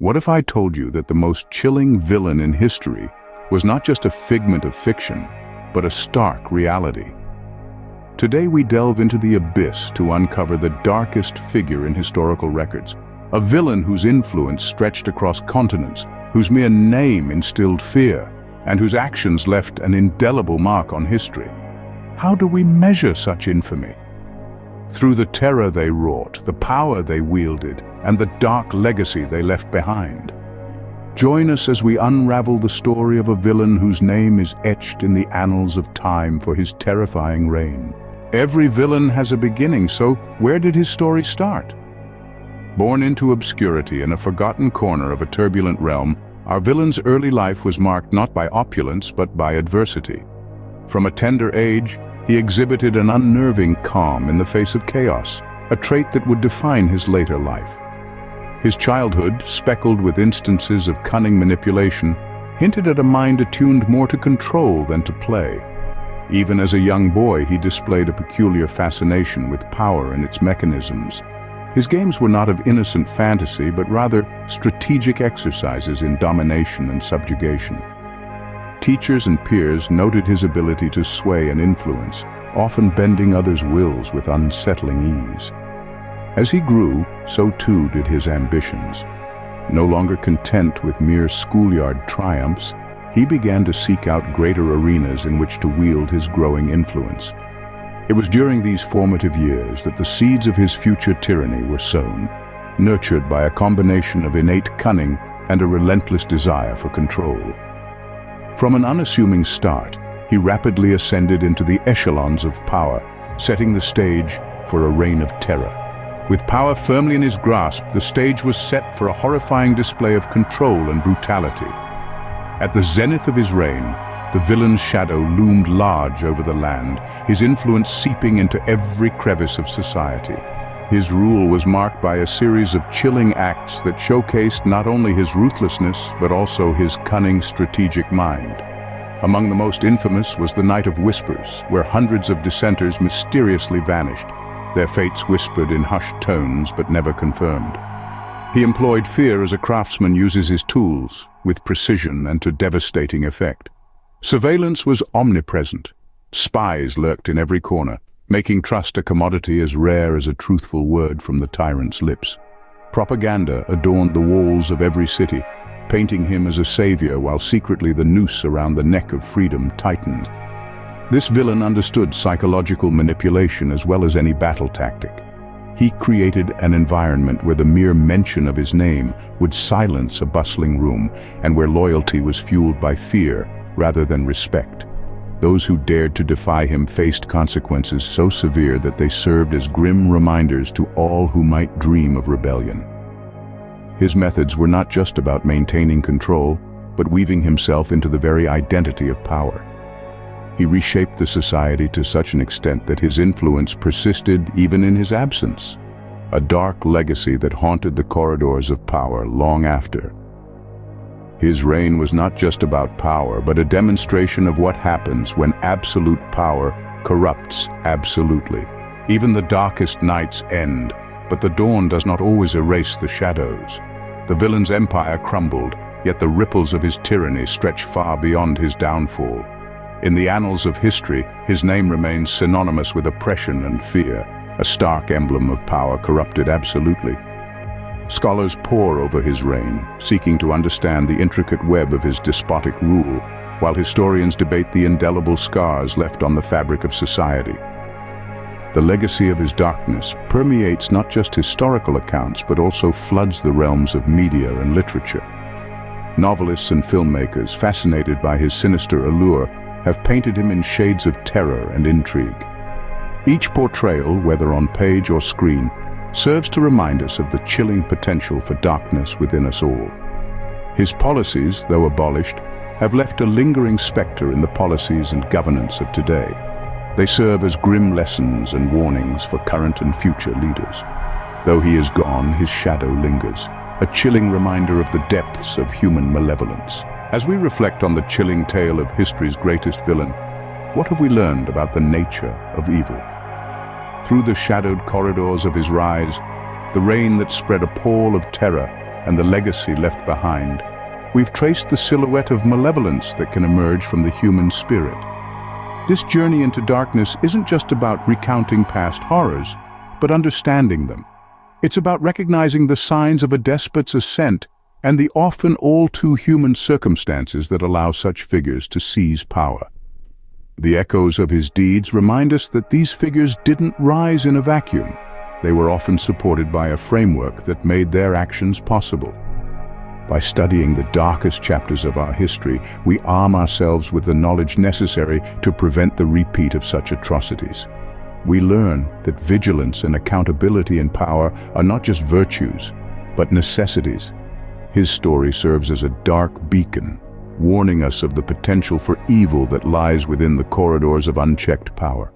What if I told you that the most chilling villain in history was not just a figment of fiction, but a stark reality? Today we delve into the abyss to uncover the darkest figure in historical records, a villain whose influence stretched across continents, whose mere name instilled fear, and whose actions left an indelible mark on history. How do we measure such infamy? Through the terror they wrought, the power they wielded, and the dark legacy they left behind. Join us as we unravel the story of a villain whose name is etched in the annals of time for his terrifying reign. Every villain has a beginning, so where did his story start? Born into obscurity in a forgotten corner of a turbulent realm, our villain's early life was marked not by opulence but by adversity. From a tender age, he exhibited an unnerving calm in the face of chaos, a trait that would define his later life. His childhood, speckled with instances of cunning manipulation, hinted at a mind attuned more to control than to play. Even as a young boy, he displayed a peculiar fascination with power and its mechanisms. His games were not of innocent fantasy, but rather strategic exercises in domination and subjugation. Teachers and peers noted his ability to sway and influence, often bending others' wills with unsettling ease. As he grew, so too did his ambitions. No longer content with mere schoolyard triumphs, he began to seek out greater arenas in which to wield his growing influence. It was during these formative years that the seeds of his future tyranny were sown, nurtured by a combination of innate cunning and a relentless desire for control. From an unassuming start, he rapidly ascended into the echelons of power, setting the stage for a reign of terror. With power firmly in his grasp, the stage was set for a horrifying display of control and brutality. At the zenith of his reign, the villain's shadow loomed large over the land, his influence seeping into every crevice of society. His rule was marked by a series of chilling acts that showcased not only his ruthlessness, but also his cunning strategic mind. Among the most infamous was the Night of Whispers, where hundreds of dissenters mysteriously vanished, their fates whispered in hushed tones but never confirmed. He employed fear as a craftsman uses his tools, with precision and to devastating effect. Surveillance was omnipresent. Spies lurked in every corner, making trust a commodity as rare as a truthful word from the tyrant's lips. Propaganda adorned the walls of every city, painting him as a savior while secretly the noose around the neck of freedom tightened. This villain understood psychological manipulation as well as any battle tactic. He created an environment where the mere mention of his name would silence a bustling room and where loyalty was fueled by fear rather than respect. Those who dared to defy him faced consequences so severe that they served as grim reminders to all who might dream of rebellion. His methods were not just about maintaining control, but weaving himself into the very identity of power. He reshaped the society to such an extent that his influence persisted even in his absence, a dark legacy that haunted the corridors of power long after. His reign was not just about power, but a demonstration of what happens when absolute power corrupts absolutely. Even the darkest nights end, but the dawn does not always erase the shadows. The villain's empire crumbled, yet the ripples of his tyranny stretch far beyond his downfall. In the annals of history, his name remains synonymous with oppression and fear, a stark emblem of power corrupted absolutely. Scholars pore over his reign, seeking to understand the intricate web of his despotic rule, while historians debate the indelible scars left on the fabric of society. The legacy of his darkness permeates not just historical accounts, but also floods the realms of media and literature. Novelists and filmmakers, fascinated by his sinister allure, have painted him in shades of terror and intrigue. Each portrayal, whether on page or screen, serves to remind us of the chilling potential for darkness within us all. His policies, though abolished, have left a lingering specter in the policies and governance of today. They serve as grim lessons and warnings for current and future leaders. Though he is gone, his shadow lingers, a chilling reminder of the depths of human malevolence. As we reflect on the chilling tale of history's greatest villain, what have we learned about the nature of evil? Through the shadowed corridors of his rise, the reign that spread a pall of terror and the legacy left behind, we've traced the silhouette of malevolence that can emerge from the human spirit. This journey into darkness isn't just about recounting past horrors, but understanding them. It's about recognizing the signs of a despot's ascent and the often all-too-human circumstances that allow such figures to seize power. The echoes of his deeds remind us that these figures didn't rise in a vacuum. They were often supported by a framework that made their actions possible. By studying the darkest chapters of our history, we arm ourselves with the knowledge necessary to prevent the repeat of such atrocities. We learn that vigilance and accountability in power are not just virtues, but necessities. His story serves as a dark beacon, warning us of the potential for evil that lies within the corridors of unchecked power.